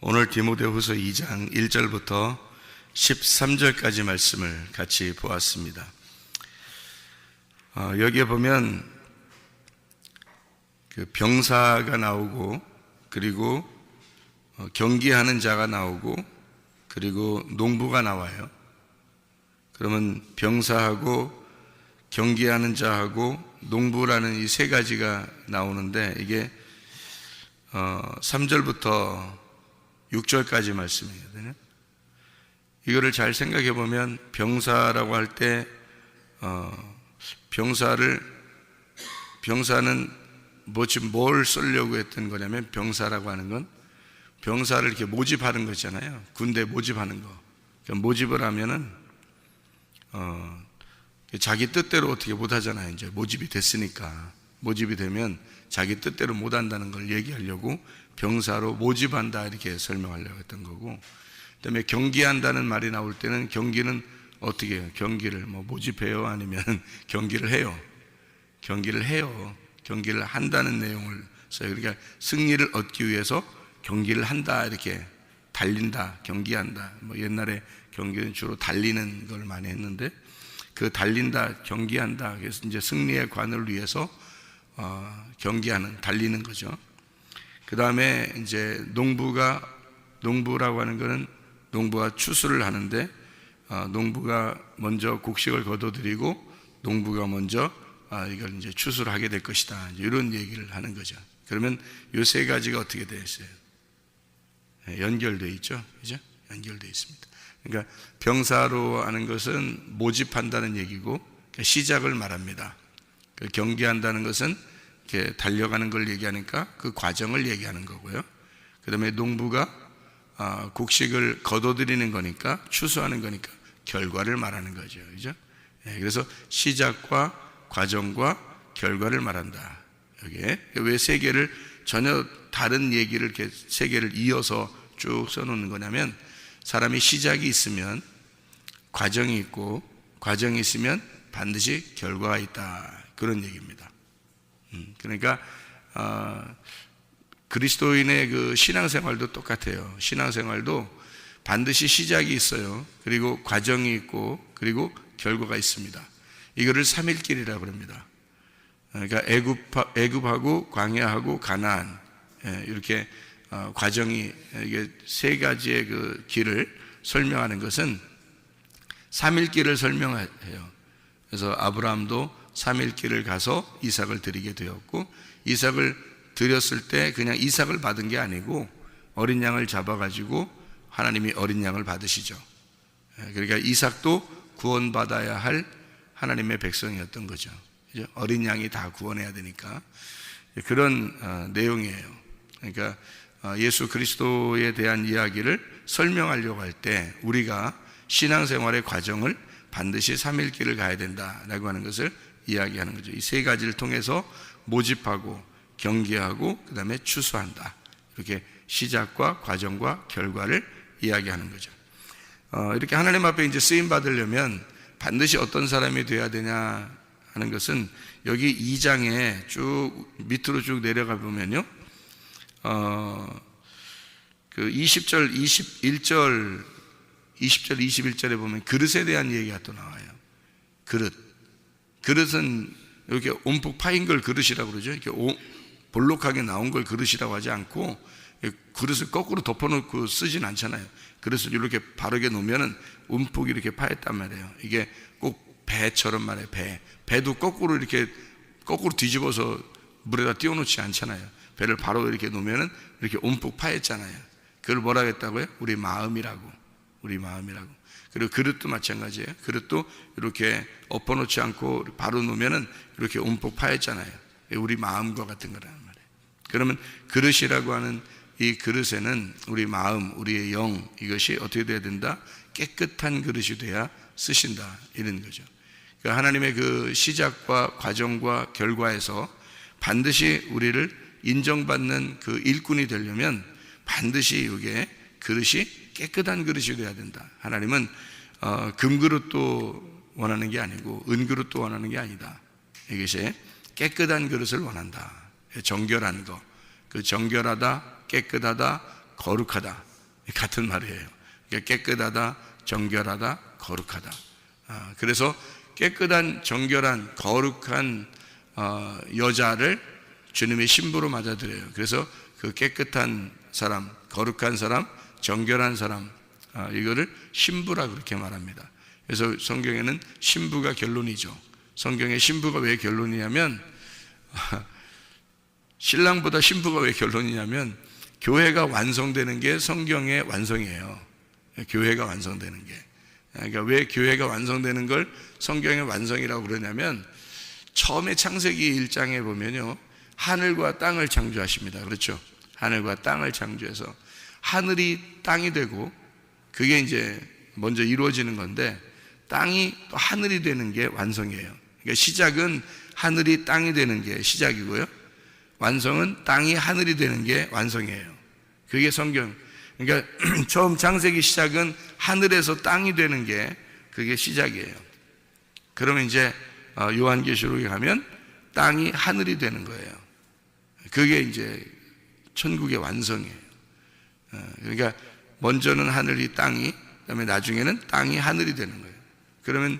오늘 디모데후서 2장 1절부터 13절까지 말씀을 같이 보았습니다. 여기에 보면 그 병사가 나오고, 그리고 경기하는 자가 나오고, 그리고 농부가 나와요. 그러면 병사하고 경기하는 자하고 농부라는 이 세 가지가 나오는데, 이게 3절부터 6절까지 말씀이거든요. 이거를 잘 생각해 보면 병사라고 할 때 병사는 지금 뭘 쓰려고 했던 거냐면, 병사라고 하는 건 병사를 이렇게 모집하는 거잖아요. 군대 모집하는 거. 그러니까 모집을 하면은 자기 뜻대로 어떻게 못 하잖아요. 이제 모집이 됐으니까. 모집이 되면 자기 뜻대로 못 한다는 걸 얘기하려고 병사로 모집한다 이렇게 설명하려고 했던 거고, 그다음에 경기한다는 말이 나올 때는 경기는 어떻게 해요? 경기를 모집해요? 아니면 경기를 해요? 경기를 한다는 내용을 써요. 그러니까 승리를 얻기 위해서 경기를 한다, 이렇게 달린다, 경기한다. 옛날에 경기는 주로 달리는 걸 많이 했는데, 그 달린다, 경기한다, 그래서 이제 승리의 관을 위해서 달리는 거죠. 그 다음에 이제 농부라고 하는 거는 농부가 추수를 하는데, 농부가 먼저 곡식을 거둬들이고 농부가 먼저 이걸 이제 추수를 하게 될 것이다, 이런 얘기를 하는 거죠. 그러면 이 세 가지가 어떻게 되어 있어요? 연결되어 있죠, 그죠? 연결되어 있습니다. 그러니까 병사로 하는 것은 모집한다는 얘기고, 시작을 말합니다. 경기한다는 것은 이렇게 달려가는 걸 얘기하니까 그 과정을 얘기하는 거고요. 그 다음에 농부가 곡식을 거둬들이는 거니까, 추수하는 거니까 결과를 말하는 거죠, 그죠? 그래서 시작과 과정과 결과를 말한다. 여기에 왜 세 개를 전혀 다른 얘기를 이렇게 세 개를 이어서 쭉 써놓는 거냐면, 사람이 시작이 있으면 과정이 있고, 과정이 있으면 반드시 결과가 있다, 그런 얘기입니다. 그러니까 그리스도인의 그 신앙생활도 똑같아요. 신앙생활도 반드시 시작이 있어요. 그리고 과정이 있고, 그리고 결과가 있습니다. 이거를 삼일길이라고 합니다. 그러니까 애굽하고 광야하고 가나안, 이렇게 과정이, 이게 세 가지의 그 길을 설명하는 것은 삼일길을 설명해요. 그래서 아브라함도 삼일길을 가서 이삭을 드리게 되었고, 이삭을 드렸을 때 그냥 이삭을 받은 게 아니고 어린 양을 잡아가지고 하나님이 어린 양을 받으시죠. 그러니까 이삭도 구원받아야 할 하나님의 백성이었던 거죠. 어린 양이 다 구원해야 되니까 그런 내용이에요. 그러니까 예수 그리스도에 대한 이야기를 설명하려고 할 때 우리가 신앙생활의 과정을 반드시 삼일길을 가야 된다라고 하는 것을 이야기하는 거죠. 이 세 가지를 통해서 모집하고 경계하고 그 다음에 추수한다, 이렇게 시작과 과정과 결과를 이야기하는 거죠. 이렇게 하나님 앞에 이제 쓰임 받으려면 반드시 어떤 사람이 돼야 되냐 하는 것은, 여기 2장에 쭉 밑으로 쭉 내려가 보면요, 그 20절, 21절, 20절, 21절에 보면 그릇에 대한 얘기가 또 나와요. 그릇은 이렇게 움푹 파인 걸 그릇이라고 그러죠. 이렇게 볼록하게 나온 걸 그릇이라고 하지 않고, 그릇을 거꾸로 덮어놓고 쓰진 않잖아요. 그릇을 이렇게 바르게 놓으면은 움푹 이렇게 파였단 말이에요. 이게 꼭 배처럼 말이에요. 배도 거꾸로 뒤집어서 물에다 띄워놓지 않잖아요. 배를 바로 이렇게 놓으면은 이렇게 움푹 파였잖아요. 그걸 뭐라 했다고요? 우리 마음이라고. 그리고 그릇도 마찬가지예요. 그릇도 이렇게 엎어놓지 않고 바로 놓으면은 이렇게 움푹 파였잖아요. 우리 마음과 같은 거란 말이에요. 그러면 그릇이라고 하는 이 그릇에는 우리 마음, 우리의 영, 이것이 어떻게 돼야 된다? 깨끗한 그릇이 돼야 쓰신다, 이런 거죠. 그러니까 하나님의 그 시작과 과정과 결과에서 반드시 우리를 인정받는 그 일꾼이 되려면 반드시 이게 그릇이 깨끗한 그릇이 돼야 된다. 하나님은 금그릇도 원하는 게 아니고 은그릇도 원하는 게 아니다. 이것이 깨끗한 그릇을 원한다. 정결한 거, 그 정결하다, 깨끗하다, 거룩하다, 같은 말이에요. 그러니까 깨끗하다, 정결하다, 거룩하다. 그래서 깨끗한, 정결한, 거룩한 여자를 주님의 신부로 맞아들여요. 그래서 그 깨끗한 사람, 거룩한 사람, 정결한 사람, 이거를 신부라 그렇게 말합니다. 그래서 성경에는 신부가 결론이죠. 성경에 신부가 왜 결론이냐면 신랑보다 신부가 왜 결론이냐면 교회가 완성되는 게 성경의 완성이에요. 교회가 완성되는 게. 그러니까 왜 교회가 완성되는 걸 성경의 완성이라고 그러냐면 처음에 창세기 1장에 보면요, 하늘과 땅을 창조하십니다. 그렇죠? 하늘과 땅을 창조해서 하늘이 땅이 되고 그게 이제 먼저 이루어지는 건데 땅이 또 하늘이 되는 게 완성이에요. 그러니까 시작은 하늘이 땅이 되는 게 시작이고요, 완성은 땅이 하늘이 되는 게 완성이에요. 그게 성경. 그러니까 처음 창세기 시작은 하늘에서 땅이 되는 게 그게 시작이에요. 그러면 이제 요한계시록에 가면 땅이 하늘이 되는 거예요. 그게 이제 천국의 완성이에요. 그러니까 먼저는 하늘이 땅이, 그다음에 나중에는 땅이 하늘이 되는 거예요. 그러면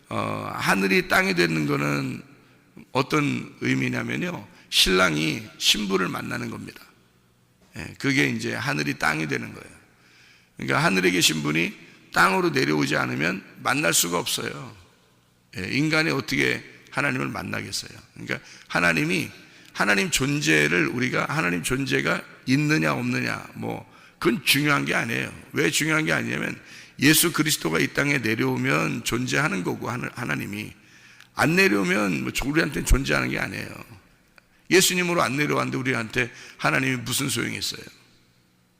하늘이 땅이 되는 거는 어떤 의미냐면요, 신랑이 신부를 만나는 겁니다. 그게 이제 하늘이 땅이 되는 거예요. 그러니까 하늘에 계신 분이 땅으로 내려오지 않으면 만날 수가 없어요. 인간이 어떻게 하나님을 만나겠어요? 그러니까 하나님 존재를 우리가 하나님 존재가 있느냐 없느냐 그건 중요한 게 아니에요. 왜 중요한 게 아니냐면 예수 그리스도가 이 땅에 내려오면 존재하는 거고, 하나님이 안 내려오면 우리한테는 존재하는 게 아니에요. 예수님으로 안 내려왔는데 우리한테 하나님이 무슨 소용이 있어요?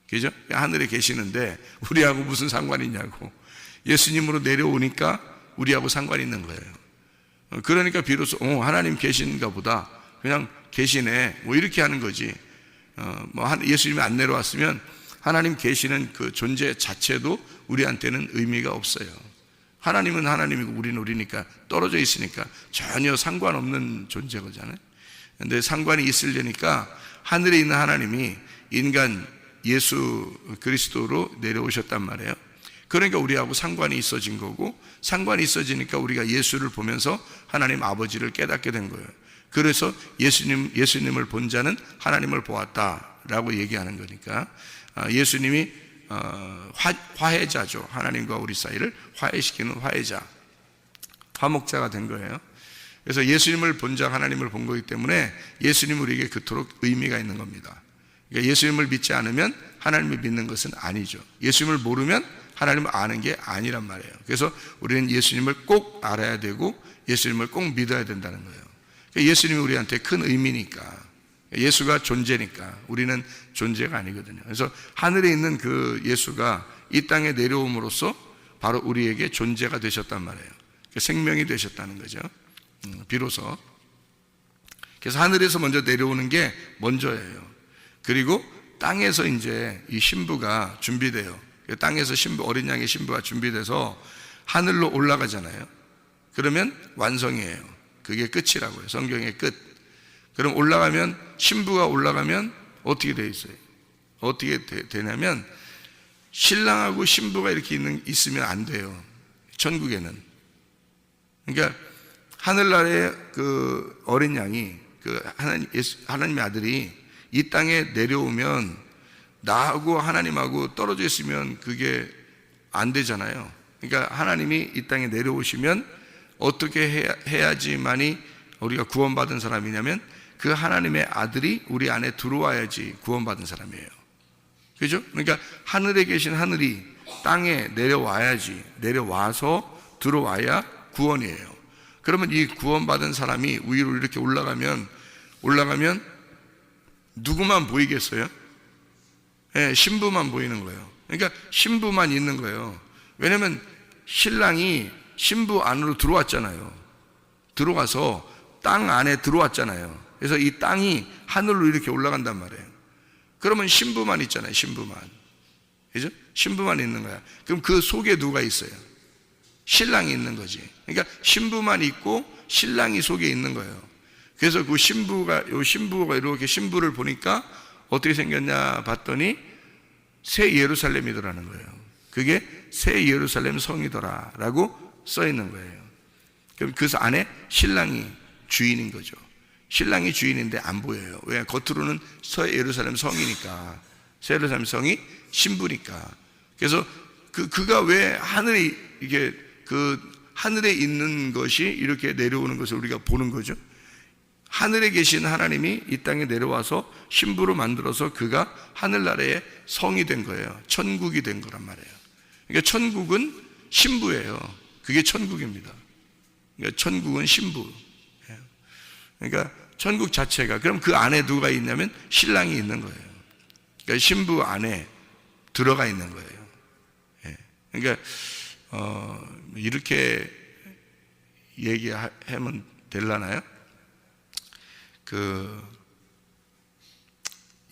그죠? 하늘에 계시는데 우리하고 무슨 상관이 있냐고. 예수님으로 내려오니까 우리하고 상관이 있는 거예요. 그러니까 비로소 하나님 계신가 보다, 그냥 계시네, 이렇게 하는 거지. 예수님이 안 내려왔으면 하나님 계시는 그 존재 자체도 우리한테는 의미가 없어요. 하나님은 하나님이고 우리는 우리니까, 떨어져 있으니까 전혀 상관없는 존재거잖아요. 근데 상관이 있으려니까 하늘에 있는 하나님이 인간 예수 그리스도로 내려오셨단 말이에요. 그러니까 우리하고 상관이 있어진 거고, 상관이 있어지니까 우리가 예수를 보면서 하나님 아버지를 깨닫게 된 거예요. 그래서 예수님을 본 자는 하나님을 보았다라고 얘기하는 거니까, 예수님이 화해자죠. 하나님과 우리 사이를 화해시키는 화해자, 화목자가 된 거예요. 그래서 예수님을 본 자, 하나님을 본 거기 때문에 예수님은 우리에게 그토록 의미가 있는 겁니다. 그러니까 예수님을 믿지 않으면 하나님을 믿는 것은 아니죠. 예수님을 모르면 하나님을 아는 게 아니란 말이에요. 그래서 우리는 예수님을 꼭 알아야 되고 예수님을 꼭 믿어야 된다는 거예요. 그러니까 예수님이 우리한테 큰 의미니까, 예수가 존재니까 우리는 존재가 아니거든요. 그래서 하늘에 있는 그 예수가 이 땅에 내려옴으로써 바로 우리에게 존재가 되셨단 말이에요. 생명이 되셨다는 거죠. 비로소. 그래서 하늘에서 먼저 내려오는 게 먼저예요. 그리고 땅에서 이제 이 신부가 준비돼요. 땅에서 어린 양의 신부가 준비돼서 하늘로 올라가잖아요. 그러면 완성이에요. 그게 끝이라고요. 성경의 끝. 그럼 올라가면, 신부가 올라가면 어떻게 돼 있어요? 어떻게 되냐면 신랑하고 신부가 이렇게 있으면 안 돼요. 천국에는. 그러니까 하늘나라의 그 어린 양이, 그 하나님의 아들이 이 땅에 내려오면 나하고 하나님하고 떨어져 있으면 그게 안 되잖아요. 그러니까 하나님이 이 땅에 내려오시면 어떻게 해야지만이 우리가 구원받은 사람이냐면 그 하나님의 아들이 우리 안에 들어와야지 구원받은 사람이에요. 그죠? 그러니까 하늘에 계신 하늘이 땅에 내려와야지, 내려와서 들어와야 구원이에요. 그러면 이 구원받은 사람이 위로 이렇게 올라가면 누구만 보이겠어요? 신부만 보이는 거예요. 그러니까 신부만 있는 거예요. 왜냐하면 신랑이 신부 안으로 들어왔잖아요. 들어와서 땅 안에 들어왔잖아요. 그래서 이 땅이 하늘로 이렇게 올라간단 말이에요. 그러면 신부만 있잖아요. 신부만. 그죠? 신부만 있는 거야. 그럼 그 속에 누가 있어요? 신랑이 있는 거지. 그러니까 신부만 있고 신랑이 속에 있는 거예요. 그래서 그 신부가 이렇게 신부를 보니까 어떻게 생겼냐 봤더니 새 예루살렘이더라는 거예요. 그게 새 예루살렘 성이더라 라고 써 있는 거예요. 그럼 그 안에 신랑이 주인인 거죠. 신랑이 주인인데 안 보여요. 왜? 겉으로는 새 예루살렘 성이니까, 새 예루살렘 성이 신부니까. 그래서 그가 왜 하늘에, 이게 하늘에 있는 것이 이렇게 내려오는 것을 우리가 보는 거죠. 하늘에 계신 하나님이 이 땅에 내려와서 신부로 만들어서 그가 하늘나라의 성이 된 거예요. 천국이 된 거란 말이에요. 그러니까 천국은 신부예요. 그게 천국입니다. 그러니까 천국은 신부. 그러니까 천국 자체가, 그럼 그 안에 누가 있냐면 신랑이 있는 거예요. 그러니까 신부 안에 들어가 있는 거예요. 그러니까 이렇게 얘기하면 되려나요?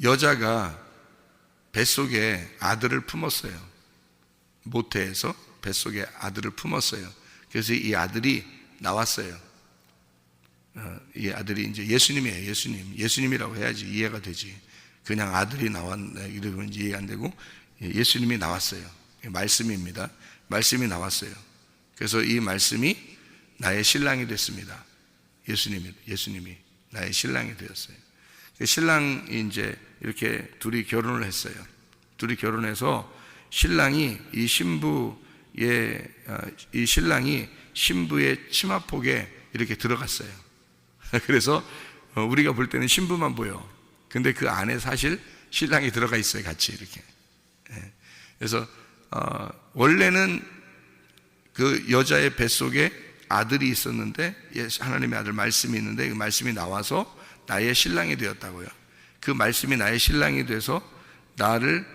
여자가 뱃속에 아들을 품었어요. 모태에서 뱃속에 아들을 품었어요. 그래서 이 아들이 나왔어요. 이 아들이 이제 예수님이에요. 예수님이라고 해야지 이해가 되지. 그냥 아들이 나왔네 이러면 이해가 안 되고, 예수님이 나왔어요. 말씀입니다. 말씀이 나왔어요. 그래서 이 말씀이 나의 신랑이 됐습니다. 예수님이 나의 신랑이 되었어요. 신랑이 이제 이렇게 둘이 결혼을 했어요. 둘이 결혼해서 신랑이 이 신랑이 신부의 치마폭에 이렇게 들어갔어요. 그래서 우리가 볼 때는 신부만 보여. 근데 그 안에 사실 신랑이 들어가 있어요. 같이 이렇게. 그래서 원래는 그 여자의 뱃속에 아들이 있었는데, 하나님의 아들 말씀이 있는데, 그 말씀이 나와서 나의 신랑이 되었다고요. 그 말씀이 나의 신랑이 돼서 나를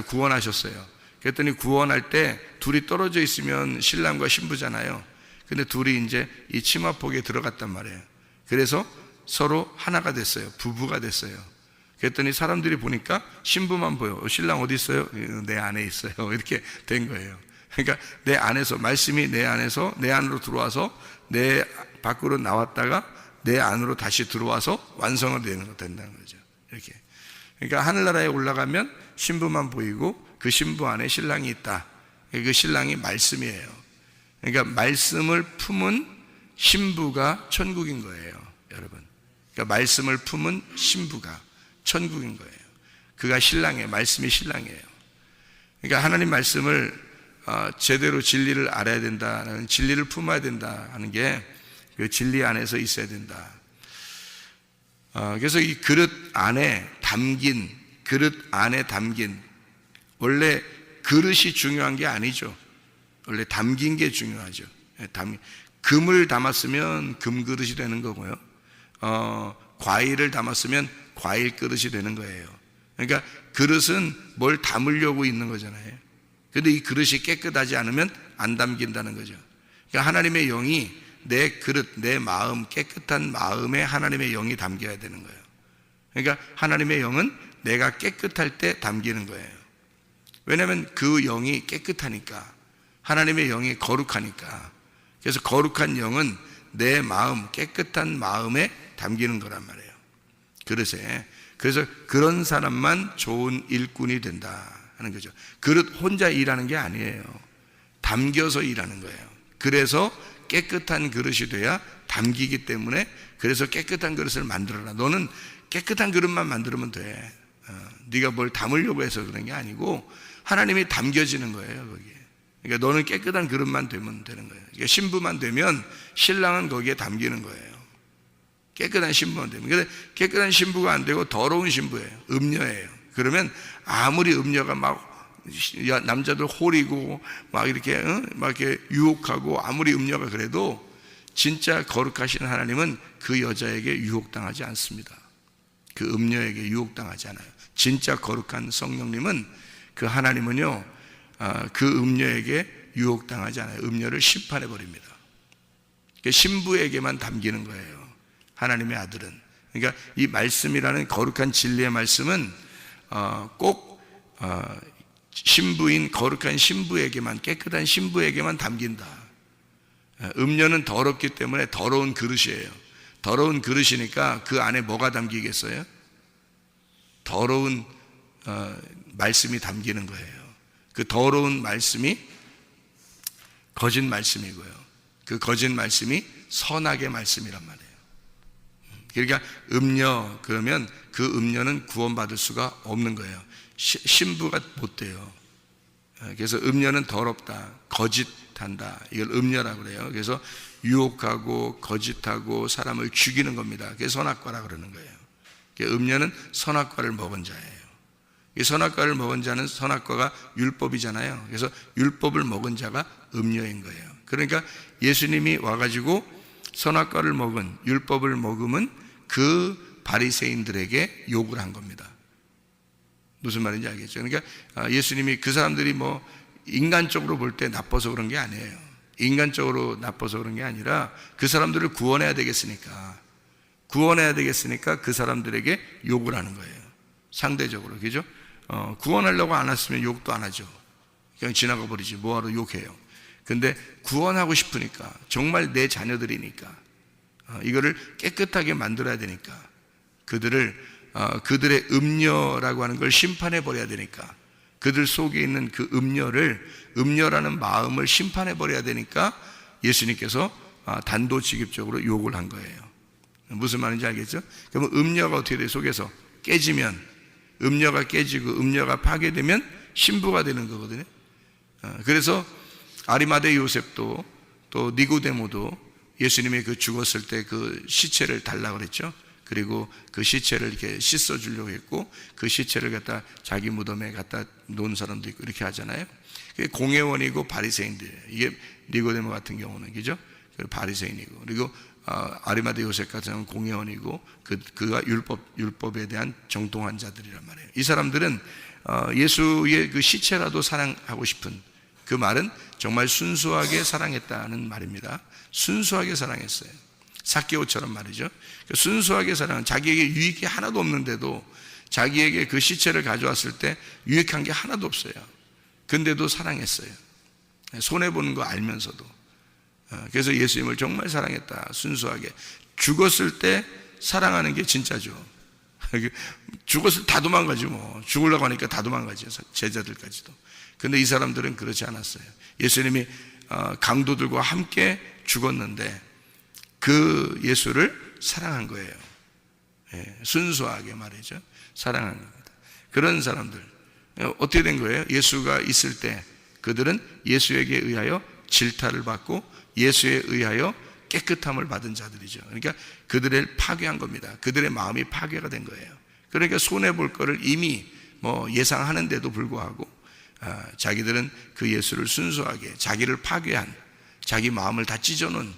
구원하셨어요. 그랬더니 구원할 때 둘이 떨어져 있으면 신랑과 신부잖아요. 근데 둘이 이제 이 치마폭에 들어갔단 말이에요. 그래서 서로 하나가 됐어요. 부부가 됐어요. 그랬더니 사람들이 보니까 신부만 보여. 신랑 어디 있어요? 내 안에 있어요. 이렇게 된 거예요. 그러니까 내 안에서, 말씀이 내 안으로 들어와서 내 밖으로 나왔다가 내 안으로 다시 들어와서 완성을 된다는 거죠. 이렇게. 그러니까 하늘나라에 올라가면 신부만 보이고 그 신부 안에 신랑이 있다. 그 신랑이 말씀이에요. 그러니까 말씀을 품은 신부가 천국인 거예요, 여러분. 그러니까 말씀을 품은 신부가 천국인 거예요. 그가 신랑이에요. 말씀이 신랑이에요. 그러니까 하나님 말씀을 제대로 진리를 알아야 된다는, 진리를 품어야 된다 하는 게 그 진리 안에서 있어야 된다. 그래서 이 그릇 안에 담긴, 원래 그릇이 중요한 게 아니죠. 원래 담긴 게 중요하죠. 금을 담았으면 금 그릇이 되는 거고요. 과일을 담았으면 과일 그릇이 되는 거예요. 그러니까 그릇은 뭘 담으려고 있는 거잖아요. 근데 이 그릇이 깨끗하지 않으면 안 담긴다는 거죠. 그러니까 하나님의 영이 내 그릇, 내 마음, 깨끗한 마음에 하나님의 영이 담겨야 되는 거예요. 그러니까 하나님의 영은 내가 깨끗할 때 담기는 거예요. 왜냐하면 그 영이 깨끗하니까, 하나님의 영이 거룩하니까. 그래서 거룩한 영은 내 마음, 깨끗한 마음에 담기는 거란 말이에요. 그릇에. 그래서 그런 사람만 좋은 일꾼이 된다 하는 거죠. 그릇 혼자 일하는 게 아니에요. 담겨서 일하는 거예요. 그래서 깨끗한 그릇이 돼야 담기기 때문에, 그래서 깨끗한 그릇을 만들어라. 너는 깨끗한 그릇만 만들면 돼. 네가 뭘 담으려고 해서 그런 게 아니고 하나님이 담겨지는 거예요, 거기에. 그러니까 너는 깨끗한 그릇만 되면 되는 거예요. 그러니까 신부만 되면 신랑은 거기에 담기는 거예요. 깨끗한 신부만 되면. 근데 깨끗한 신부가 안 되고 더러운 신부예요. 음녀예요. 그러면 아무리 음녀가 막 남자들 홀이고 막 이렇게 유혹하고, 아무리 음녀가 그래도 진짜 거룩하신 하나님은 그 여자에게 유혹당하지 않습니다. 그 음녀에게 유혹당하지 않아요. 진짜 거룩한 성령님은, 그 하나님은요, 그 음녀에게 유혹당하지 않아요. 음녀를 심판해 버립니다. 신부에게만 담기는 거예요, 하나님의 아들은. 그러니까 이 말씀이라는 거룩한 진리의 말씀은 꼭 신부인 거룩한 신부에게만, 깨끗한 신부에게만 담긴다. 음녀는 더럽기 때문에 더러운 그릇이에요. 더러운 그릇이니까 그 안에 뭐가 담기겠어요? 더러운 말씀이 담기는 거예요. 그 더러운 말씀이 거짓 말씀이고요. 그 거짓 말씀이 선악의 말씀이란 말이에요. 그러니까 음녀, 그러면 그 음녀는 구원받을 수가 없는 거예요. 신부가 못 돼요. 그래서 음녀는 더럽다, 거짓한다, 이걸 음녀라고 그래요. 그래서 유혹하고 거짓하고 사람을 죽이는 겁니다. 그게 선악과라 그러는 거예요. 음녀는 선악과를 먹은 자예요. 이 선악과를 먹은 자는, 선악과가 율법이잖아요. 그래서 율법을 먹은 자가 음녀인 거예요. 그러니까 예수님이 와가지고 선악과를 먹은, 율법을 먹으면 그 바리새인들에게 욕을 한 겁니다. 무슨 말인지 알겠죠? 그러니까 예수님이 그 사람들이 뭐 인간적으로 볼 때 나빠서 그런 게 아니에요. 인간적으로 나빠서 그런 게 아니라 그 사람들을 구원해야 되겠으니까 그 사람들에게 욕을 하는 거예요. 상대적으로, 그죠? 구원하려고 안 했으면 욕도 안 하죠. 그냥 지나가 버리지, 뭐하러 욕해요. 근데 구원하고 싶으니까, 정말 내 자녀들이니까, 이거를 깨끗하게 만들어야 되니까, 그들의 음녀라고 하는 걸 심판해 버려야 되니까, 그들 속에 있는 그 음녀라는 마음을 심판해 버려야 되니까 예수님께서 단도직입적으로 욕을 한 거예요. 무슨 말인지 알겠죠? 그러면 음녀가 어떻게 돼요? 속에서 깨지면, 음녀가 깨지고 음녀가 파괴되면 신부가 되는 거거든요. 그래서 아리마대 요셉도, 또 니고데모도 예수님이 그 죽었을 때 그 시체를 달라고 그랬죠. 그리고 그 시체를 이렇게 씻어 주려고 했고, 그 시체를 갖다 자기 무덤에 갖다 놓은 사람도 있고, 이렇게 하잖아요. 그게 공회원이고 바리새인들이에요. 이게 니고데모 같은 경우는, 그죠? 바리새인이고, 그리고 아리마대 요셉 같은 경우는 공회원이고, 그가 율법에 대한 정통한 자들이란 말이에요. 이 사람들은 예수의 그 시체라도 사랑하고 싶은, 그 말은 정말 순수하게 사랑했다는 말입니다. 순수하게 사랑했어요. 삭개오처럼 말이죠. 순수하게 사랑한, 자기에게 유익이 하나도 없는데도 자기에게 그 시체를 가져왔을 때 유익한 게 하나도 없어요. 근데도 사랑했어요. 손해보는 거 알면서도. 그래서 예수님을 정말 사랑했다. 순수하게. 죽었을 때 사랑하는 게 진짜죠. 죽었을 때 다 도망가지 뭐. 죽으려고 하니까 다 도망가죠. 제자들까지도. 근데 이 사람들은 그렇지 않았어요. 예수님이 강도들과 함께 죽었는데 그 예수를 사랑한 거예요. 순수하게 말이죠. 사랑한 겁니다. 그런 사람들. 어떻게 된 거예요? 예수가 있을 때 그들은 예수에게 의하여 질타를 받고 예수에 의하여 깨끗함을 받은 자들이죠. 그러니까 그들을 파괴한 겁니다. 그들의 마음이 파괴가 된 거예요. 그러니까 손해볼 거를 이미 뭐 예상하는데도 불구하고 자기들은 그 예수를 순수하게, 자기를 파괴한, 자기 마음을 다 찢어놓은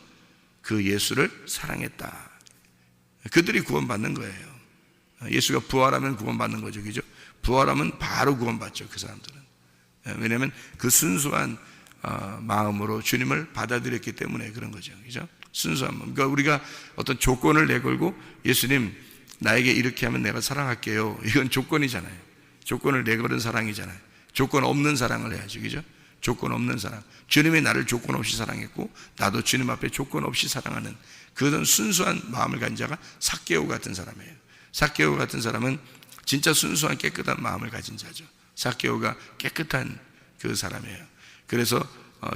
그 예수를 사랑했다. 그들이 구원받는 거예요. 예수가 부활하면 구원받는 거죠. 그죠? 부활하면 바로 구원받죠. 그 사람들은. 왜냐하면 그 순수한 마음으로 주님을 받아들였기 때문에 그런 거죠. 그죠? 순수한 마음. 그러니까 우리가 어떤 조건을 내걸고 예수님 나에게 이렇게 하면 내가 사랑할게요. 이건 조건이잖아요. 조건을 내걸은 사랑이잖아요. 조건 없는 사랑을 해야지. 그죠? 조건 없는 사랑. 주님이 나를 조건 없이 사랑했고 나도 주님 앞에 조건 없이 사랑하는 그런 순수한 마음을 가진 자가 삭개오 같은 사람이에요. 삭개오 같은 사람은 진짜 순수한 깨끗한 마음을 가진 자죠. 삭개오가 깨끗한 그 사람이에요. 그래서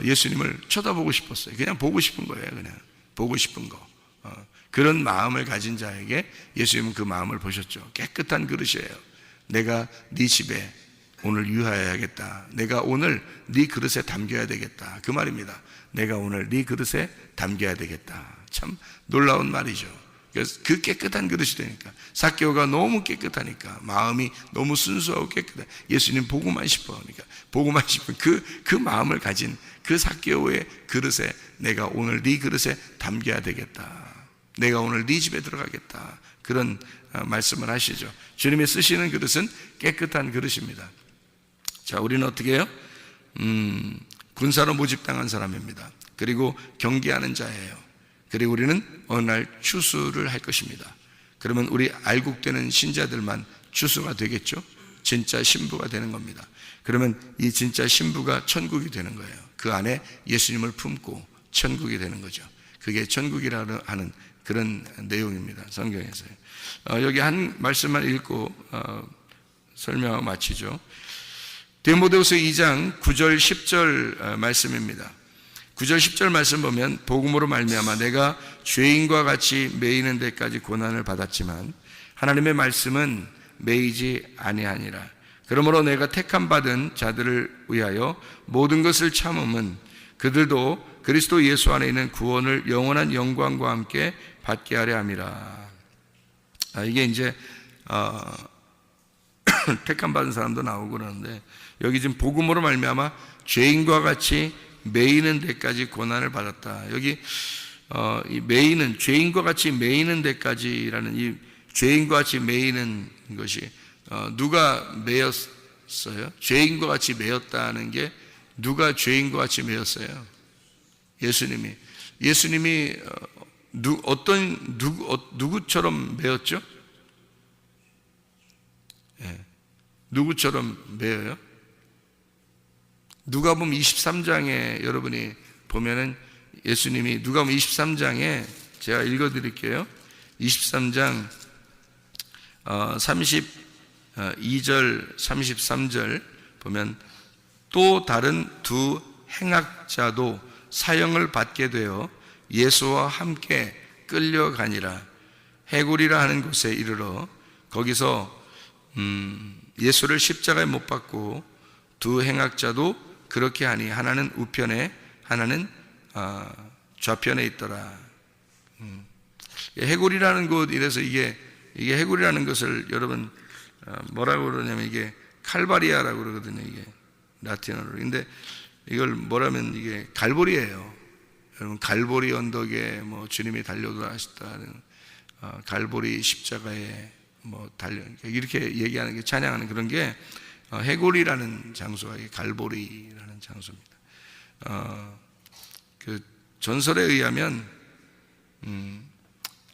예수님을 쳐다보고 싶었어요. 그냥 보고 싶은 거예요. 그냥 보고 싶은 거. 그런 마음을 가진 자에게 예수님은 그 마음을 보셨죠. 깨끗한 그릇이에요. 내가 네 집에 오늘 유하여야겠다. 내가 오늘 네 그릇에 담겨야 되겠다. 그 말입니다. 내가 오늘 네 그릇에 담겨야 되겠다. 참 놀라운 말이죠. 그래서 그 깨끗한 그릇이 되니까, 삭개오가 너무 깨끗하니까, 마음이 너무 순수하고 깨끗해. 예수님 보고만 싶어. 그러니까 보고만 싶은 그 마음을 가진 그 삭개오의 그릇에 내가 오늘 네 그릇에 담겨야 되겠다. 내가 오늘 네 집에 들어가겠다. 그런 말씀을 하시죠. 주님이 쓰시는 그릇은 깨끗한 그릇입니다. 자, 우리는 어떻게 해요? 군사로 모집당한 사람입니다. 그리고 경계하는 자예요. 그리고 우리는 어느 날 추수를 할 것입니다. 그러면 우리 알곡되는 신자들만 추수가 되겠죠? 진짜 신부가 되는 겁니다. 그러면 이 진짜 신부가 천국이 되는 거예요. 그 안에 예수님을 품고 천국이 되는 거죠. 그게 천국이라는 하는 그런 내용입니다. 성경에서요. 여기 한 말씀만 읽고 설명하고 마치죠. 디모데후서 2장 9절 10절 말씀입니다. 9절 10절 말씀 보면 복음으로 말미암아 내가 죄인과 같이 매이는 데까지 고난을 받았지만 하나님의 말씀은 매이지 아니하니라. 그러므로 내가 택함 받은 자들을 위하여 모든 것을 참음은 그들도 그리스도 예수 안에 있는 구원을 영원한 영광과 함께 받게 하려 함이라. 이게 이제 택함 받은 사람도 나오고 그러는데 여기 지금 복음으로 말미암아 죄인과 같이 매이는 데까지 고난을 받았다. 여기 이 매이는 죄인과 같이 매이는 데까지라는 이 죄인과 같이 매이는 것이 누가 매였어요? 죄인과 같이 매였다는 게 누가 죄인과 같이 매였어요? 예수님이 누구처럼 매였죠? 누구처럼 매여요? 누가복음 23장에 여러분이 보면은 예수님이 누가복음 23장에 제가 읽어드릴게요. 23장 32절 33절 보면 또 다른 두 행악자도 사형을 받게 되어 예수와 함께 끌려가니라. 해골이라 하는 곳에 이르러 거기서 예수를 십자가에 못 박고 두 행악자도 그렇게 하니 하나는 우편에 하나는 좌편에 있더라. 해골이라는 곳, 이래서 이게 해골이라는 것을 여러분 뭐라고 그러냐면 이게 칼바리아라고 그러거든요. 이게 라틴어로. 근데 이걸 뭐라면 이게 갈보리예요. 여러분 갈보리 언덕에 뭐 주님이 달려돌아가셨다는 갈보리 십자가에 뭐 달려 이렇게 얘기하는 게 찬양하는 그런 게 해골이라는 장소가 갈보리라는 장소입니다. 그 전설에 의하면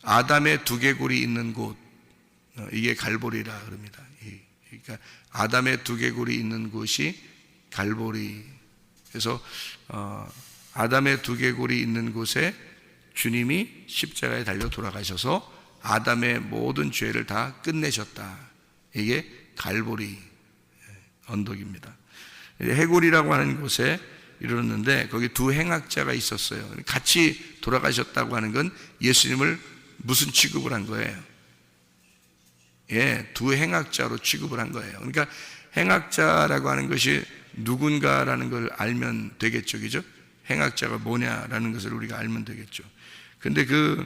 아담의 두개골이 있는 곳 이게 갈보리라 그럽니다. 그러니까 아담의 두개골이 있는 곳이 갈보리. 그래서 아담의 두개골이 있는 곳에 주님이 십자가에 달려 돌아가셔서 아담의 모든 죄를 다 끝내셨다. 이게 갈보리 언덕입니다. 해골이라고 하는 곳에 이르렀는데 거기 두 행악자가 있었어요. 같이 돌아가셨다고 하는 건 예수님을 무슨 취급을 한 거예요? 두 행악자로 취급을 한 거예요. 그러니까 행악자라고 하는 것이 누군가라는 걸 알면 되겠죠, 그죠? 행악자가 뭐냐라는 것을 우리가 알면 되겠죠. 근데 그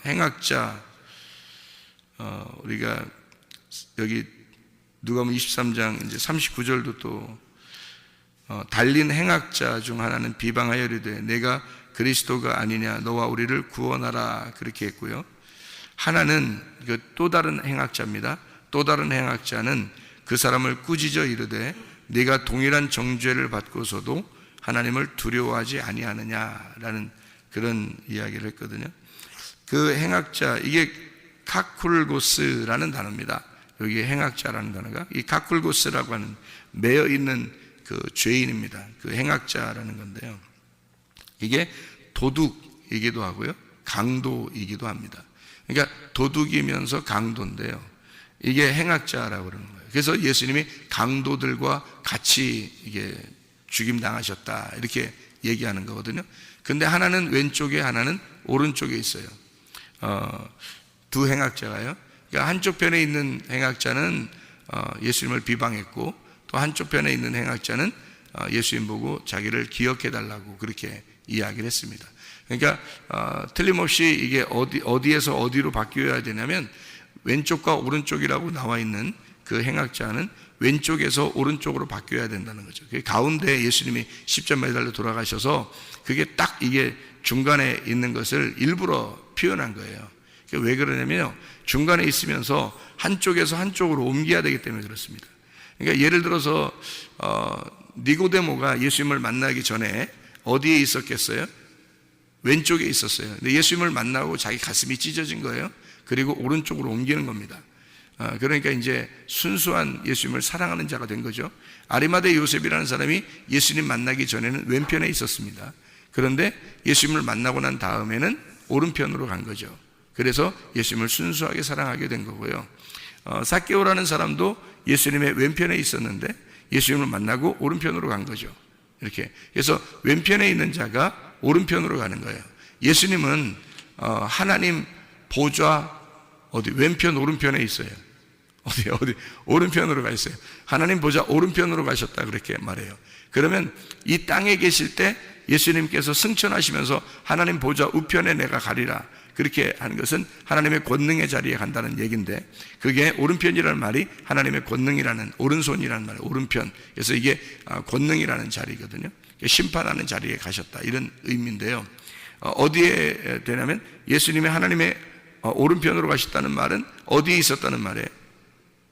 행악자 우리가 여기 누가복음 23장 이제 39절도 또 달린 행악자 중 하나는 비방하여 이르되 내가 그리스도가 아니냐 너와 우리를 구원하라 그렇게 했고요. 하나는 또 다른 행악자입니다. 또 다른 행악자는 그 사람을 꾸짖어 이르되 네가 동일한 정죄를 받고서도 하나님을 두려워하지 아니하느냐라는 그런 이야기를 했거든요. 그 행악자 이게 카쿨고스라는 단어입니다. 여기 행악자라는 단어가 이 카쿨고스라고 하는 매여 있는 그 죄인입니다. 그 행악자라는 건데요. 이게 도둑이기도 하고요, 강도이기도 합니다. 그러니까 도둑이면서 강도인데요. 이게 행악자라고 그러는 거예요. 그래서 예수님이 강도들과 같이 이게 죽임 당하셨다 이렇게 얘기하는 거거든요. 근데 하나는 왼쪽에 하나는 오른쪽에 있어요. 두 행악자가요. 그러니까 한쪽 편에 있는 행악자는 예수님을 비방했고 또 한쪽 편에 있는 행악자는 예수님 보고 자기를 기억해 달라고 그렇게 이야기를 했습니다. 그러니까 틀림없이 이게 어디에서 어디로 바뀌어야 되냐면 왼쪽과 오른쪽이라고 나와 있는 그 행악자는 왼쪽에서 오른쪽으로 바뀌어야 된다는 거죠. 가운데 예수님이 십자가에 달려 돌아가셔서 그게 딱 이게 중간에 있는 것을 일부러 표현한 거예요. 왜 그러냐면요, 중간에 있으면서 한쪽에서 한쪽으로 옮겨야 되기 때문에 그렇습니다. 그러니까 예를 들어서 니고데모가 예수님을 만나기 전에 어디에 있었겠어요? 왼쪽에 있었어요. 근데 예수님을 만나고 자기 가슴이 찢어진 거예요. 그리고 오른쪽으로 옮기는 겁니다. 그러니까 이제 순수한 예수님을 사랑하는 자가 된 거죠. 아리마대 요셉이라는 사람이 예수님 만나기 전에는 왼편에 있었습니다. 그런데 예수님을 만나고 난 다음에는 오른편으로 간 거죠. 그래서 예수님을 순수하게 사랑하게 된 거고요. 삭개오라는 사람도 예수님의 왼편에 있었는데 예수님을 만나고 오른편으로 간 거죠. 이렇게. 그래서 왼편에 있는 자가 오른편으로 가는 거예요. 예수님은 하나님 보좌 어디 왼편 오른편에 있어요. 어디 오른편으로 가 있어요. 하나님 보좌 오른편으로 가셨다 그렇게 말해요. 그러면 이 땅에 계실 때 예수님께서 승천하시면서 하나님 보좌 우편에 내가 가리라 그렇게 하는 것은 하나님의 권능의 자리에 간다는 얘기인데, 그게 오른편이라는 말이 하나님의 권능이라는, 오른손이라는 말이에요. 오른편. 그래서 이게 권능이라는 자리거든요. 심판하는 자리에 가셨다 이런 의미인데요. 어디에 되냐면 예수님의 하나님의 오른편으로 가셨다는 말은 어디에 있었다는 말이에요?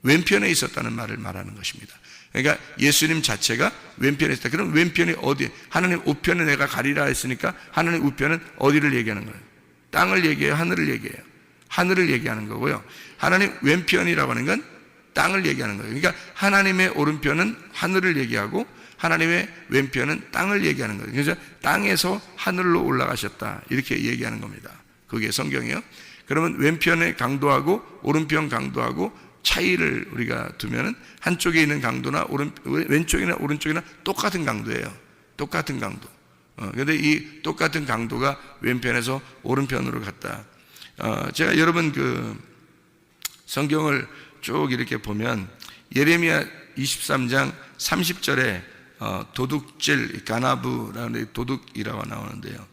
왼편에 있었다는 말을 말하는 것입니다. 그러니까 예수님 자체가 왼편에 있다. 그럼 왼편이 어디? 하나님 우편에 내가 가리라 했으니까 하나님 우편은 어디를 얘기하는 거예요? 땅을 얘기해요? 하늘을 얘기해요? 하늘을 얘기하는 거고요. 하나님 왼편이라고 하는 건 땅을 얘기하는 거예요. 그러니까 하나님의 오른편은 하늘을 얘기하고 하나님의 왼편은 땅을 얘기하는 거예요. 그래서 땅에서 하늘로 올라가셨다 이렇게 얘기하는 겁니다. 그게 성경이에요. 그러면 왼편의 강도하고 오른편 강도하고 차이를 우리가 두면은 한쪽에 있는 강도나 왼쪽이나 오른쪽이나 똑같은 강도예요. 똑같은 강도. 그런데 이 똑같은 강도가 왼편에서 오른편으로 갔다. 제가 여러분 그 성경을 쭉 이렇게 보면 예레미야 23장 30절에 도둑질 가나브라는 도둑이라고 나오는데요.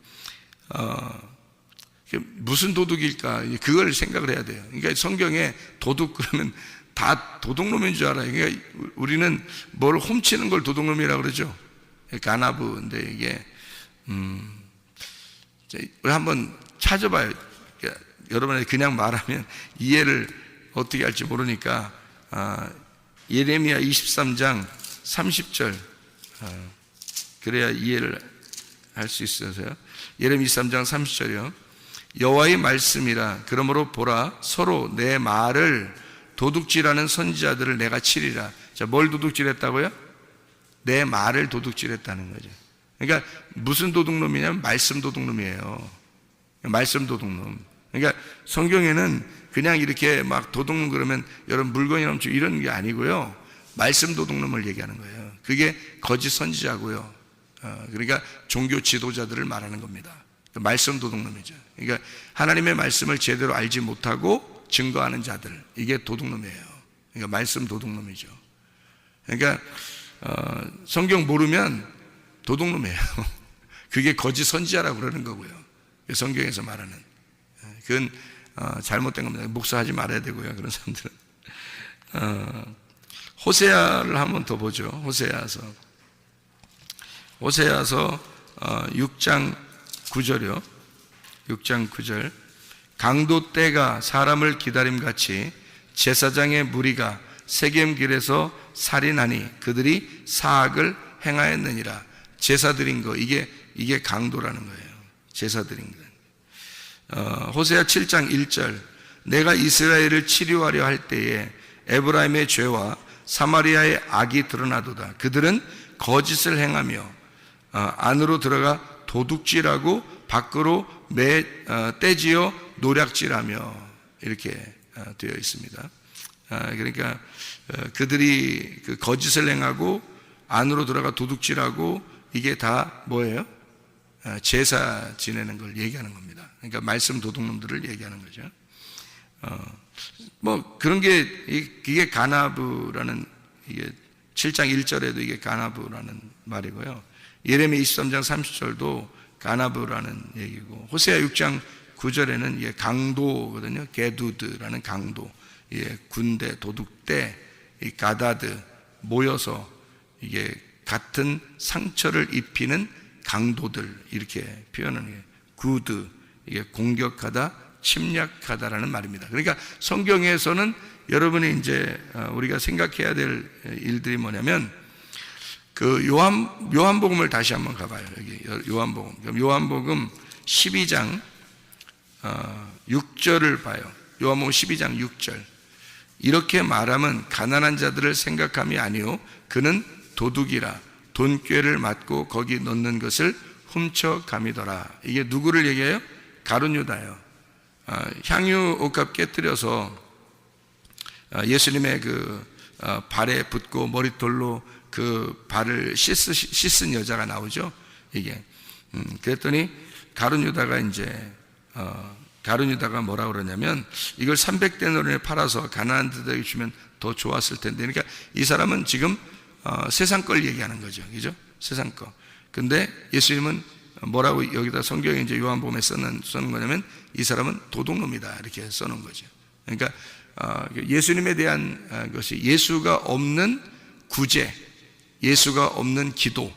무슨 도둑일까? 그걸 생각을 해야 돼요. 그러니까 성경에 도둑 그러면 다 도둑놈인 줄 알아요. 그러니까 우리는 뭘 훔치는 걸 도둑놈이라고 그러죠. 가나브인데 이게 우리 한번 찾아봐요. 여러분이 그냥 말하면 이해를 어떻게 할지 모르니까 예레미야 23장 30절 그래야 이해를 할 수 있어서요. 예레미야 23장 30절이요. 여호와의 말씀이라. 그러므로 보라, 서로 내 말을 도둑질하는 선지자들을 내가 치리라. 자, 뭘 도둑질했다고요? 내 말을 도둑질했다는 거죠. 그러니까 무슨 도둑놈이냐면 말씀 도둑놈이에요. 말씀 도둑놈. 그러니까 성경에는 그냥 이렇게 막 도둑놈 그러면 여러분 물건이 넘치고 이런 게 아니고요. 말씀 도둑놈을 얘기하는 거예요. 그게 거짓 선지자고요. 그러니까 종교 지도자들을 말하는 겁니다. 말씀 도둑놈이죠. 그러니까 하나님의 말씀을 제대로 알지 못하고 증거하는 자들, 이게 도둑놈이에요. 그러니까 말씀 도둑놈이죠. 그러니까 성경 모르면 도둑놈이에요. 그게 거짓 선지자라고 그러는 거고요. 성경에서 말하는 그건 잘못된 겁니다. 목사하지 말아야 되고요. 그런 사람들은. 호세아를 한번 더 보죠. 호세아서 6장 9절이요. 6장 9절. 강도 떼가 사람을 기다림같이 제사장의 무리가 세겜길에서 살인하니 그들이 사악을 행하였느니라. 제사 드린 거, 이게 강도라는 거예요. 제사 드린 거. 호세아 7장 1절. 내가 이스라엘을 치료하려 할 때에 에브라임의 죄와 사마리아의 악이 드러나도다. 그들은 거짓을 행하며 안으로 들어가 도둑질하고 밖으로 떼지어 노략질하며 이렇게 되어 있습니다. 그러니까 그들이 그 거짓을 행하고 안으로 들어가 도둑질하고 이게 다 뭐예요? 제사 지내는 걸 얘기하는 겁니다. 그러니까 말씀 도둑놈들을 얘기하는 거죠. 뭐 그런 게 이게 가나브라는, 이게 7장 1절에도 이게 가나브라는 말이고요. 예레미야 23장 30절도 가나브라는 얘기고, 호세아 6장 9절에는 이게 강도거든요. 게두드라는 강도. 예, 군대, 도둑대, 이 가다드 모여서 이게 같은 상처를 입히는 강도들, 이렇게 표현하는 게 구드, 이게 공격하다, 침략하다라는 말입니다. 그러니까 성경에서는 여러분이 이제 우리가 생각해야 될 일들이 뭐냐면, 그 요한복음을 다시 한번 가봐요. 여기 요한복음. 그럼 요한복음 12장 6절을 봐요. 요한복음 12장 6절. 이렇게 말하면 가난한 자들을 생각함이 아니요 그는 도둑이라 돈꾀를 맞고 거기 넣는 것을 훔쳐감이더라. 이게 누구를 얘기해요? 가룟 유다예요. 향유 옥합 깨뜨려서 예수님의 그 발에 붙고 머릿돌로 그 발을 씻은 여자가 나오죠. 이게 그랬더니 가룟 유다가 가룟 유다가 뭐라 그러냐면 이걸 300데나리온에 팔아서 가나안들에게 주면 더 좋았을 텐데, 그러니까 이 사람은 지금 세상 걸 얘기하는 거죠, 그죠? 세상 거. 근데 예수님은 뭐라고 여기다 성경에 이제 요한복음에 쓰는 거냐면 이 사람은 도둑놈이다 이렇게 써놓은 거죠. 그러니까 예수님에 대한 것이 예수가 없는 구제, 예수가 없는 기도,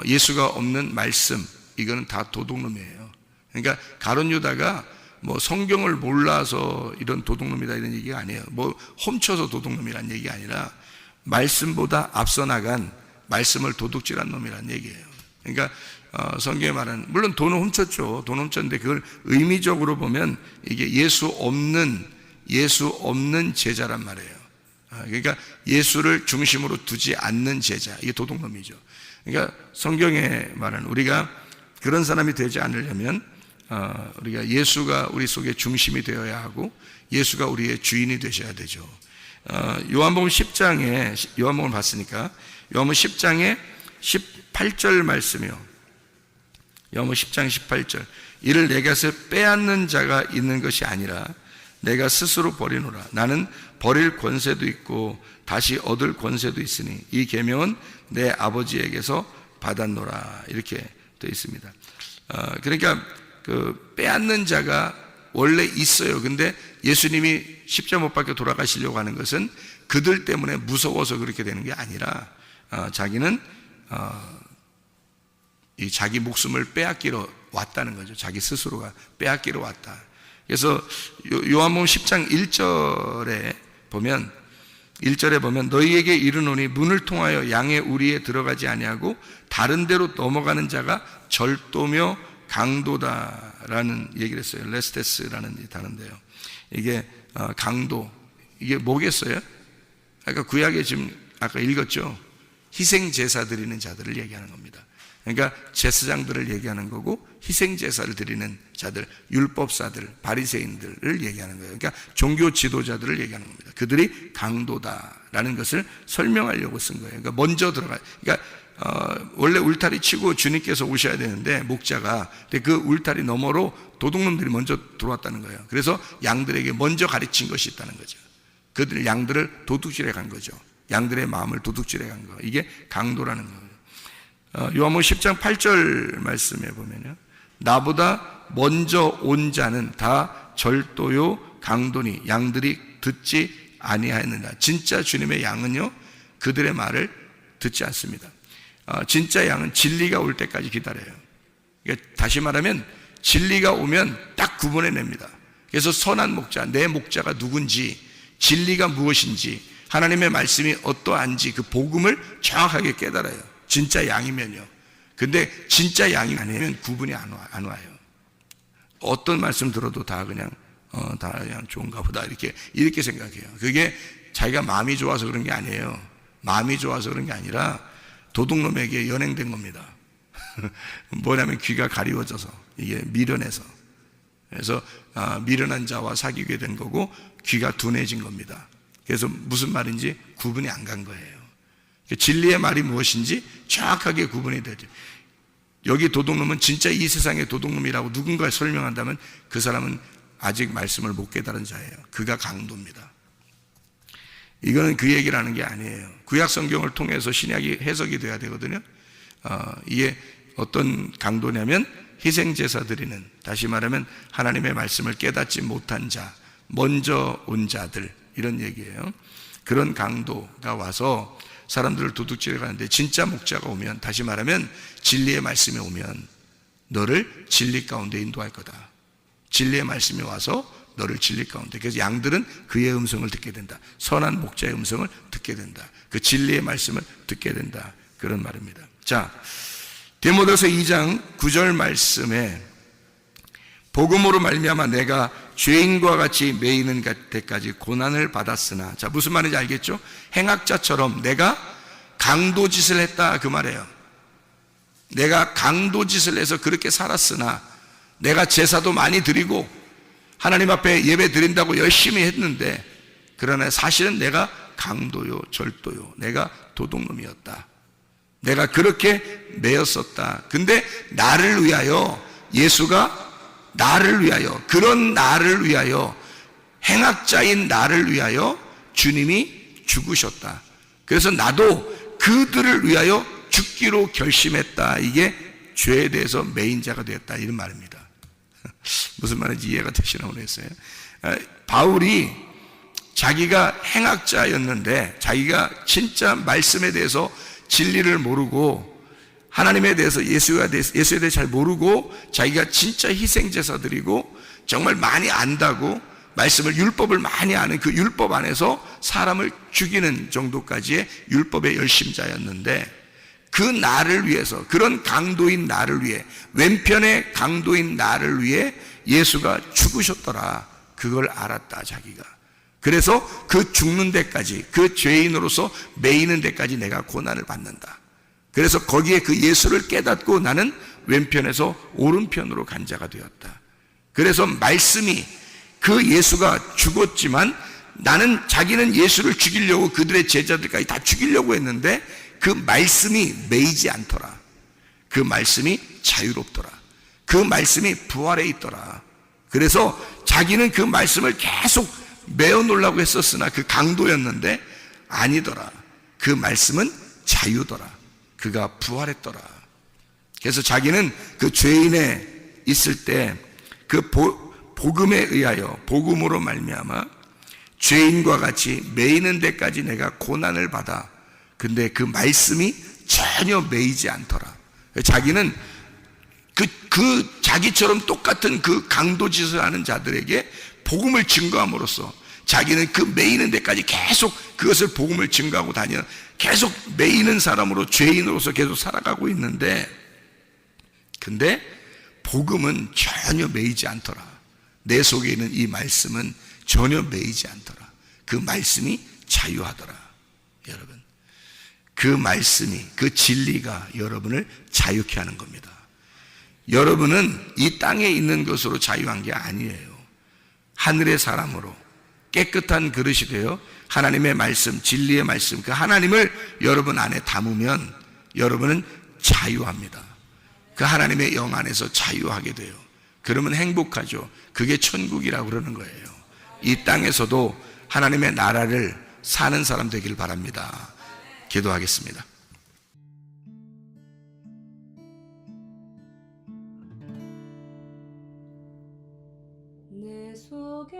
예수가 없는 말씀, 이거는 다 도둑놈이에요. 그러니까 가룟 유다가 뭐 성경을 몰라서 이런 도둑놈이다 이런 얘기가 아니에요. 뭐 훔쳐서 도둑놈이란 얘기가 아니라 말씀보다 앞서 나간 말씀을 도둑질한 놈이란 얘기예요. 그러니까 성경에 말하는, 물론 돈을 훔쳤죠. 돈 훔쳤는데 그걸 의미적으로 보면 이게 예수 없는 제자란 말이에요. 그러니까 예수를 중심으로 두지 않는 제자, 이게 도둑놈이죠. 그러니까 성경에 말하는, 우리가 그런 사람이 되지 않으려면 우리가 예수가 우리 속에 중심이 되어야 하고 예수가 우리의 주인이 되셔야 되죠. 요한복음 10장에, 요한복음을 봤으니까 요한복음 10장에 18절 말씀이요. 요한복음 10장 18절. 이를 내게서 빼앗는 자가 있는 것이 아니라 내가 스스로 버리노라. 나는 버릴 권세도 있고 다시 얻을 권세도 있으니 이 계명은 내 아버지에게서 받았노라. 이렇게 되어 있습니다. 그러니까 그 빼앗는 자가 원래 있어요. 근데 예수님이 십자가 못 박혀 돌아가시려고 하는 것은 그들 때문에 무서워서 그렇게 되는 게 아니라 자기는 이 자기 목숨을 빼앗기러 왔다는 거죠. 자기 스스로가 빼앗기러 왔다. 그래서 요한복음 10장 1절에 보면 너희에게 이르노니 문을 통하여 양의 우리에 들어가지 아니하고 다른 데로 넘어가는 자가 절도며 강도다라는 얘기를 했어요. 레스테스라는 단어인데요. 이게 강도, 이게 뭐겠어요? 아까 구약에 지금 아까 읽었죠. 희생 제사 드리는 자들을 얘기하는 겁니다. 그러니까 제사장들을 얘기하는 거고 희생 제사를 드리는 자들, 율법사들, 바리새인들을 얘기하는 거예요. 그러니까 종교 지도자들을 얘기하는 겁니다. 그들이 강도다라는 것을 설명하려고 쓴 거예요. 그러니까 먼저 들어가. 그러니까 원래 울타리 치고 주님께서 오셔야 되는데 목자가, 근데 그 울타리 너머로 도둑놈들이 먼저 들어왔다는 거예요. 그래서 양들에게 먼저 가르친 것이 있다는 거죠. 그들 양들을 도둑질해 간 거죠. 양들의 마음을 도둑질해 간 거. 이게 강도라는 거예요. 요한복음 10장 8절 말씀에 보면요, 나보다 먼저 온 자는 다 절도요 강도니 양들이 듣지 아니하였느니라. 진짜 주님의 양은요 그들의 말을 듣지 않습니다. 진짜 양은 진리가 올 때까지 기다려요. 그러니까 다시 말하면 진리가 오면 딱 구분해냅니다. 그래서 선한 목자, 내 목자가 누군지, 진리가 무엇인지, 하나님의 말씀이 어떠한지 그 복음을 정확하게 깨달아요. 진짜 양이면요. 근데 진짜 양이 아니면 구분이 안 와요. 어떤 말씀 들어도 다 그냥 좋은가 보다 이렇게 생각해요. 그게 자기가 마음이 좋아서 그런 게 아니에요. 마음이 좋아서 그런 게 아니라 도둑놈에게 연행된 겁니다. 뭐냐면 귀가 가리워져서, 이게 미련해서, 그래서 미련한 자와 사귀게 된 거고 귀가 둔해진 겁니다. 그래서 무슨 말인지 구분이 안 간 거예요. 진리의 말이 무엇인지 정확하게 구분이 되죠. 여기 도둑놈은 진짜 이 세상의 도둑놈이라고 누군가 설명한다면 그 사람은 아직 말씀을 못 깨달은 자예요. 그가 강도입니다. 이거는 그 얘기를 하는 게 아니에요. 구약 성경을 통해서 신약이 해석이 돼야 되거든요. 이게 어떤 강도냐면 희생 제사 드리는, 다시 말하면 하나님의 말씀을 깨닫지 못한 자, 먼저 온 자들, 이런 얘기예요. 그런 강도가 와서 사람들을 도둑질해 가는데 진짜 목자가 오면, 다시 말하면 진리의 말씀이 오면 너를 진리 가운데 인도할 거다. 진리의 말씀이 와서 너를 진리 가운데, 그래서 양들은 그의 음성을 듣게 된다. 선한 목자의 음성을 듣게 된다. 그 진리의 말씀을 듣게 된다. 그런 말입니다. 자, 디모데서 2장 9절 말씀에 복음으로 말미암아 내가 죄인과 같이 매이는 때까지 고난을 받았으나, 자, 무슨 말인지 알겠죠? 행악자처럼 내가 강도짓을 했다, 그 말이에요. 내가 강도짓을 해서 그렇게 살았으나, 내가 제사도 많이 드리고 하나님 앞에 예배 드린다고 열심히 했는데, 그러나 사실은 내가 강도요 절도요 내가 도둑놈이었다. 내가 그렇게 매였었다. 근데 나를 위하여 예수가 나를 위하여 그런 나를 위하여 행악자인 나를 위하여 주님이 죽으셨다. 그래서 나도 그들을 위하여 죽기로 결심했다. 이게 죄에 대해서 매인 자가 되었다 이런 말입니다. 무슨 말인지 이해가 되시나 모르겠어요. 바울이 자기가 행악자였는데 자기가 진짜 말씀에 대해서 진리를 모르고 하나님에 대해서 예수에 대해 잘 모르고 자기가 진짜 희생제사드리고 정말 많이 안다고 말씀을 율법을 많이 아는 그 율법 안에서 사람을 죽이는 정도까지의 율법의 열심자였는데 그 나를 위해서 그런 강도인 나를 위해 왼편의 강도인 나를 위해 예수가 죽으셨더라. 그걸 알았다 자기가. 그래서 그 죽는 데까지 그 죄인으로서 매이는 데까지 내가 고난을 받는다. 그래서 거기에 그 예수를 깨닫고 나는 왼편에서 오른편으로 간 자가 되었다. 그래서 말씀이 그 예수가 죽었지만 나는 자기는 예수를 죽이려고 그들의 제자들까지 다 죽이려고 했는데 그 말씀이 매이지 않더라. 그 말씀이 자유롭더라. 그 말씀이 부활에 있더라. 그래서 자기는 그 말씀을 계속 매어 놓으려고 했었으나 그 강도였는데 아니더라. 그 말씀은 자유더라. 그가 부활했더라. 그래서 자기는 그 죄인에 있을 때 그 복음에 의하여 복음으로 말미암아 죄인과 같이 매이는 데까지 내가 고난을 받아. 근데 그 말씀이 전혀 매이지 않더라. 자기는 그 자기처럼 똑같은 그 강도짓을 하는 자들에게 복음을 증거함으로써 자기는 그 매이는 데까지 계속 그것을 복음을 증거하고 다니는 계속 매이는 사람으로 죄인으로서 계속 살아가고 있는데 근데 복음은 전혀 매이지 않더라. 내 속에 있는 이 말씀은 전혀 매이지 않더라. 그 말씀이 자유하더라. 여러분 그 말씀이 그 진리가 여러분을 자유케 하는 겁니다. 여러분은 이 땅에 있는 것으로 자유한 게 아니에요. 하늘의 사람으로 깨끗한 그릇이 되어 하나님의 말씀, 진리의 말씀, 그 하나님을 여러분 안에 담으면 여러분은 자유합니다. 그 하나님의 영 안에서 자유하게 돼요. 그러면 행복하죠. 그게 천국이라고 그러는 거예요. 이 땅에서도 하나님의 나라를 사는 사람 되길 바랍니다. 기도하겠습니다. 내 속에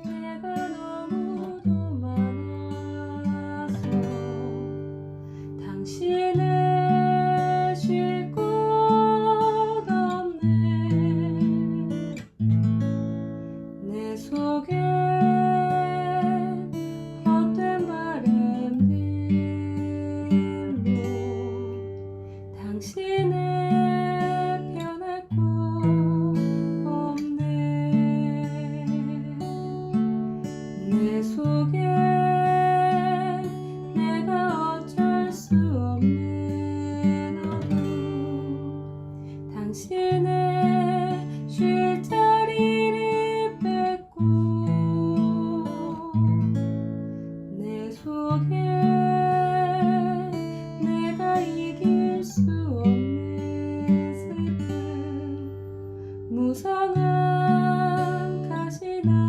내가 너무도 많아서 당신을 쉴 곳 없네. 내 속에 헛된 바램들로 당신을 변할 곳 없네. 내 속에 내가 어쩔 수 없는 어둠 당신의 쉴 자리를 뺏고 내 속에 내가 이길 수 없는 슬픔 무성한 가시나